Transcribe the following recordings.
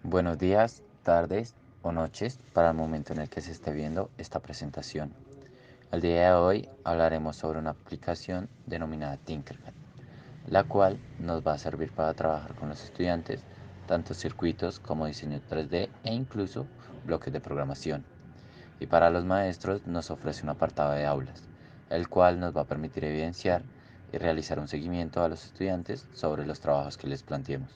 Buenos días, tardes o noches para el momento en el que se esté viendo esta presentación. El día de hoy hablaremos sobre una aplicación denominada Tinkercad, la cual nos va a servir para trabajar con los estudiantes, tanto circuitos como diseño 3D e incluso bloques de programación. Y para los maestros nos ofrece un apartado de aulas, el cual nos va a permitir evidenciar y realizar un seguimiento a los estudiantes sobre los trabajos que les planteemos.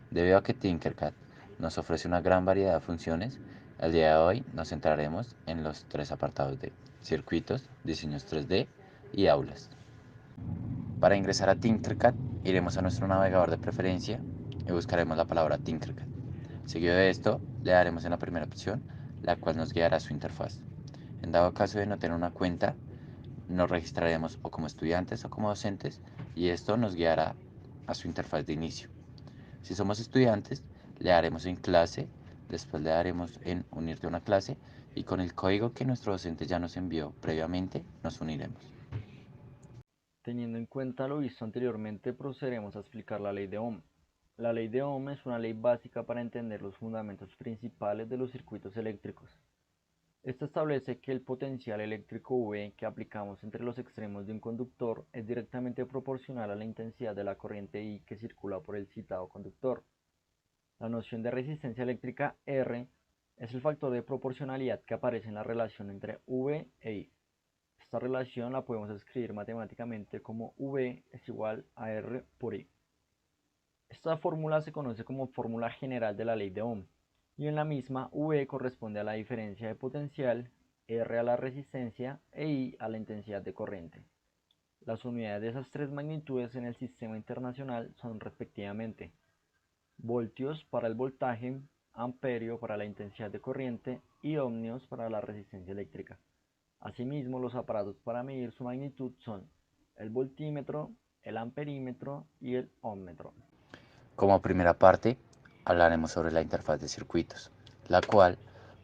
Debido a que Tinkercad nos ofrece una gran variedad de funciones, el día de hoy nos centraremos en los tres apartados de circuitos, diseños 3D y aulas. Para ingresar a Tinkercad, iremos a nuestro navegador de preferencia y buscaremos la palabra Tinkercad. Seguido de esto, le daremos en la primera opción, la cual nos guiará a su interfaz. En dado caso de no tener una cuenta, nos registraremos o como estudiantes o como docentes y esto nos guiará a su interfaz de inicio. Si somos estudiantes, le daremos en clase, después le daremos en unirte a una clase y con el código que nuestro docente ya nos envió previamente, nos uniremos. Teniendo en cuenta lo visto anteriormente, procederemos a explicar la ley de Ohm. La ley de Ohm es una ley básica para entender los fundamentos principales de los circuitos eléctricos. Esta establece que el potencial eléctrico V que aplicamos entre los extremos de un conductor es directamente proporcional a la intensidad de la corriente I que circula por el citado conductor. La noción de resistencia eléctrica R es el factor de proporcionalidad que aparece en la relación entre V e I. Esta relación la podemos escribir matemáticamente como V es igual a R por I. Esta fórmula se conoce como fórmula general de la ley de Ohm, y en la misma V corresponde a la diferencia de potencial, R a la resistencia e I a la intensidad de corriente. Las unidades de esas tres magnitudes en el sistema internacional son respectivamente voltios para el voltaje, amperio para la intensidad de corriente y ohmios para la resistencia eléctrica. Asimismo, los aparatos para medir su magnitud son el voltímetro, el amperímetro y el ohmmetro. Como primera parte, hablaremos sobre la interfaz de circuitos, la cual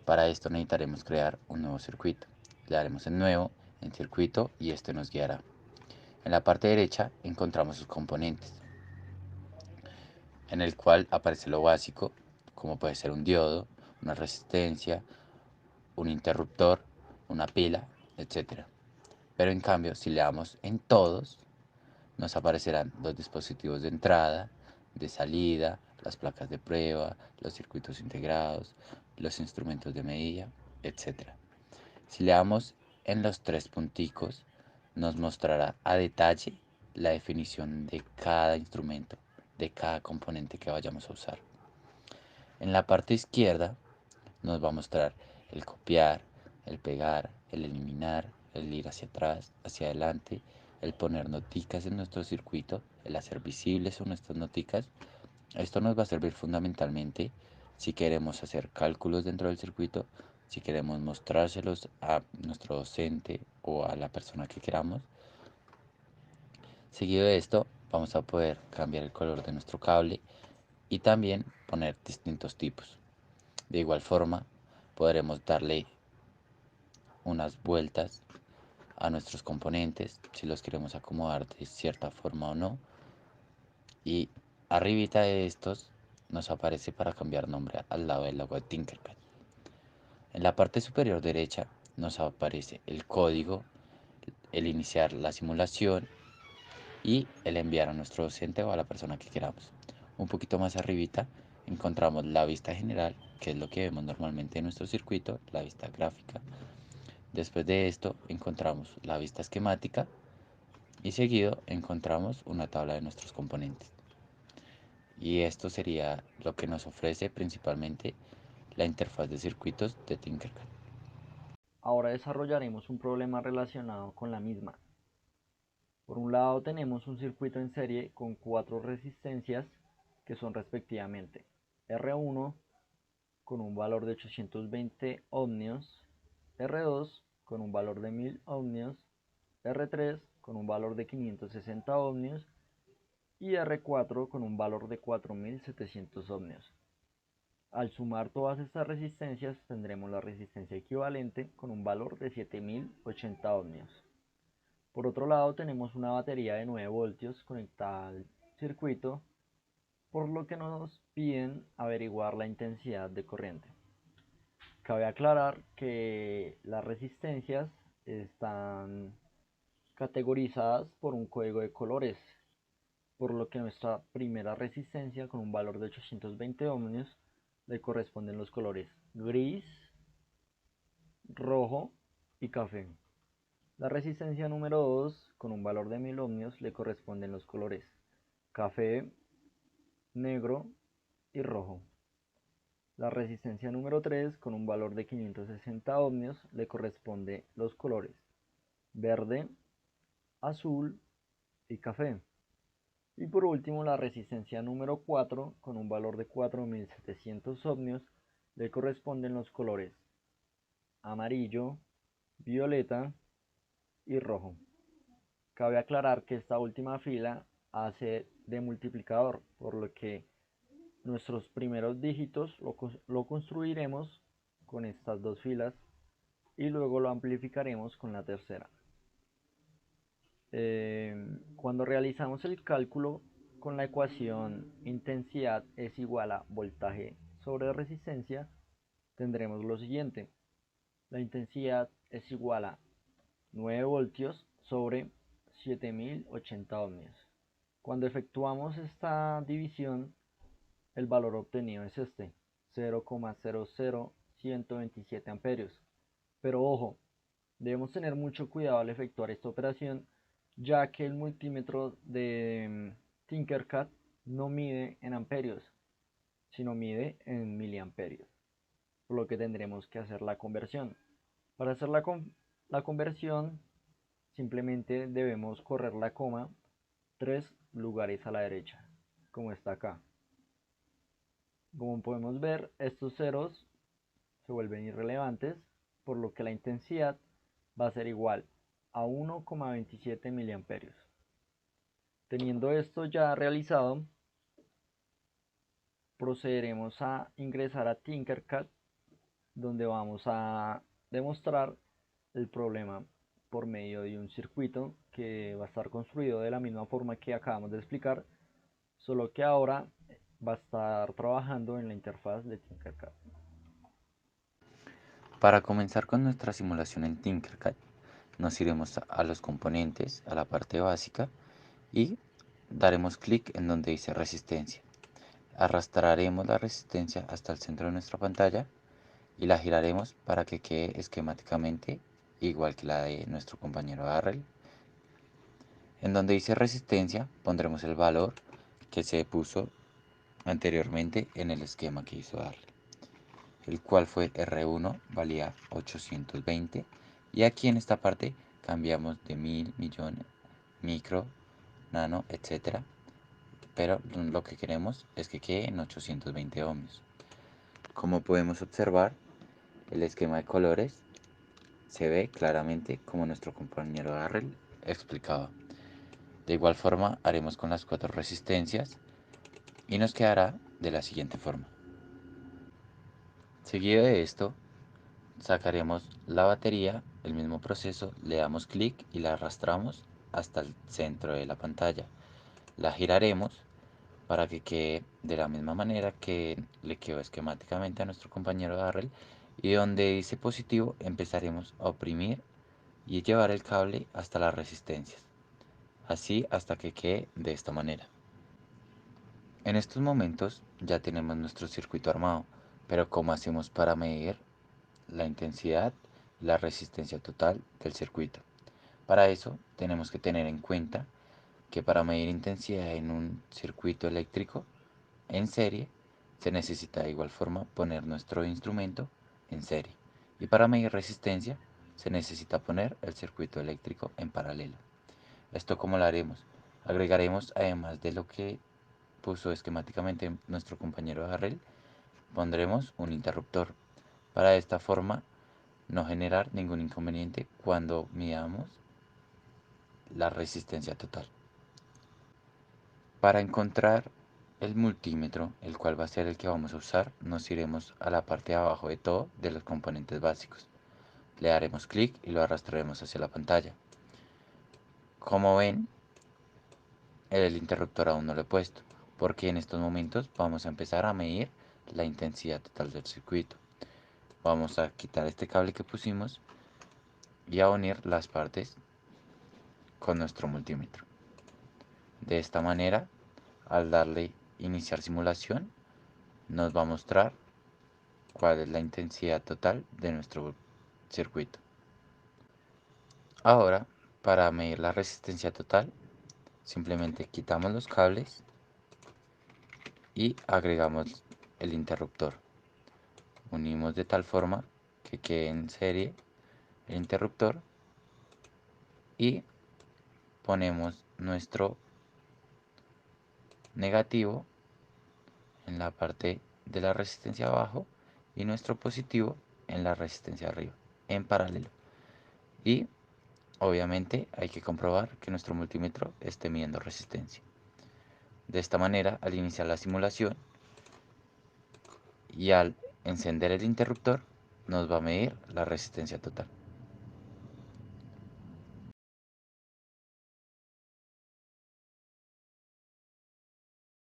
para esto necesitaremos crear un nuevo circuito. Le daremos en nuevo, en circuito y este nos guiará. En la parte derecha encontramos sus componentes, en el cual aparece lo básico, como puede ser un diodo, una resistencia, un interruptor, una pila, etcétera. Pero en cambio, si le damos en todos, nos aparecerán los dispositivos de entrada, de salida, las placas de prueba, los circuitos integrados, los instrumentos de medida, etcétera. Si le damos en los tres punticos, nos mostrará a detalle la definición de cada instrumento, de cada componente que vayamos a usar. En la parte izquierda nos va a mostrar el copiar, el pegar, el eliminar, el ir hacia atrás, hacia adelante, el poner noticas en nuestro circuito, el hacer visibles son nuestras noticas. Esto nos va a servir fundamentalmente si queremos hacer cálculos dentro del circuito, si queremos mostrárselos a nuestro docente o a la persona que queramos. Seguido de esto, vamos a poder cambiar el color de nuestro cable y también poner distintos tipos. De igual forma, podremos darle unas vueltas a nuestros componentes si los queremos acomodar de cierta forma o no. Y arribita de estos nos aparece para cambiar nombre al lado del logo de Tinkercad. En la parte superior derecha nos aparece el código, el iniciar la simulación y el enviar a nuestro docente o a la persona que queramos. Un poquito más arribita encontramos la vista general, que es lo que vemos normalmente en nuestro circuito, la vista gráfica. Después de esto encontramos la vista esquemática y seguido encontramos una tabla de nuestros componentes. Y esto sería lo que nos ofrece principalmente la interfaz de circuitos de Tinkercad. Ahora desarrollaremos un problema relacionado con la misma. Por un lado tenemos un circuito en serie con cuatro resistencias que son respectivamente R1 con un valor de 820 ohmios, R2 con un valor de 1000 ohmios, R3 con un valor de 560 ohmios y R4 con un valor de 4700 ohmios. Al sumar todas estas resistencias tendremos la resistencia equivalente con un valor de 7080 ohmios. Por otro lado tenemos una batería de 9 voltios conectada al circuito por lo que nos piden averiguar la intensidad de corriente. Cabe aclarar que las resistencias están categorizadas por un código de colores, por lo que nuestra primera resistencia con un valor de 820 ohmios le corresponden los colores gris, rojo y café. La resistencia número 2 con un valor de 1000 ohmios le corresponden los colores café, negro y rojo. La resistencia número 3 con un valor de 560 ohmios le corresponde los colores verde, azul y café. Y por último, la resistencia número 4 con un valor de 4700 ohmios le corresponden los colores amarillo, violeta y rojo. Cabe aclarar que esta última fila hace de multiplicador, por lo que nuestros primeros dígitos lo construiremos con estas dos filas y luego lo amplificaremos con la tercera. Cuando realizamos el cálculo con la ecuación intensidad es igual a voltaje sobre resistencia, tendremos lo siguiente. La intensidad es igual a 9 voltios sobre 7080 ohmios. Cuando efectuamos esta división, el valor obtenido es este, 0,00127 amperios. Pero ojo, debemos tener mucho cuidado al efectuar esta operación, ya que el multímetro de Tinkercad no mide en amperios, sino mide en miliamperios, por lo que tendremos que hacer la conversión. Para hacer la conversión, simplemente debemos correr la coma 3 lugares a la derecha, como está acá. Como podemos ver, estos ceros se vuelven irrelevantes, por lo que la intensidad va a ser igual a 1,27 miliamperios. Teniendo esto ya realizado, procederemos a ingresar a Tinkercad, donde vamos a demostrar el problema por medio de un circuito que va a estar construido de la misma forma que acabamos de explicar, solo que ahora va a estar trabajando en la interfaz de Tinkercad. Para comenzar con nuestra simulación en Tinkercad, nos iremos a los componentes, a la parte básica y daremos clic en donde dice resistencia. Arrastraremos la resistencia hasta el centro de nuestra pantalla y la giraremos para que quede esquemáticamente igual que la de nuestro compañero Darrell. En donde dice resistencia pondremos el valor que se puso anteriormente en el esquema que hizo Darrell, el cual fue R1 valía 820 y aquí en esta parte cambiamos de 1000, millones, micro, nano, etcétera, pero lo que queremos es que quede en 820 ohmios. Como podemos observar, el esquema de colores se ve claramente como nuestro compañero Darrell explicaba. De igual forma haremos con las 4 resistencias y nos quedará de la siguiente forma. Seguido de esto, sacaremos la batería, el mismo proceso, le damos clic y la arrastramos hasta el centro de la pantalla. La giraremos para que quede de la misma manera que le quedó esquemáticamente a nuestro compañero Darrell, y donde dice positivo empezaremos a oprimir y llevar el cable hasta las resistencias, así hasta que quede de esta manera. En estos momentos ya tenemos nuestro circuito armado, pero ¿cómo hacemos para medir la intensidad y la resistencia total del circuito? Para eso tenemos que tener en cuenta que para medir intensidad en un circuito eléctrico en serie se necesita de igual forma poner nuestro instrumento en serie, y para medir resistencia se necesita poner el circuito eléctrico en paralelo. ¿Esto cómo lo haremos? Agregaremos, además de lo que puso esquemáticamente nuestro compañero Darrell, pondremos un interruptor para de esta forma no generar ningún inconveniente cuando midamos la resistencia total. Para encontrar el multímetro, el cual va a ser el que vamos a usar, nos iremos a la parte de abajo de todo de los componentes básicos. Le daremos clic y lo arrastraremos hacia la pantalla. Como ven, el interruptor aún no lo he puesto, porque en estos momentos vamos a empezar a medir la intensidad total del circuito. Vamos a quitar este cable que pusimos y a unir las partes con nuestro multímetro. De esta manera, al darle iniciar simulación, nos va a mostrar cuál es la intensidad total de nuestro circuito. Ahora, para medir la resistencia total, simplemente quitamos los cables y agregamos el interruptor. Unimos de tal forma que quede en serie el interruptor y ponemos nuestro negativo en la parte de la resistencia abajo y nuestro positivo en la resistencia arriba, en paralelo. Y obviamente hay que comprobar que nuestro multímetro esté midiendo resistencia. De esta manera, al iniciar la simulación y al encender el interruptor, nos va a medir la resistencia total.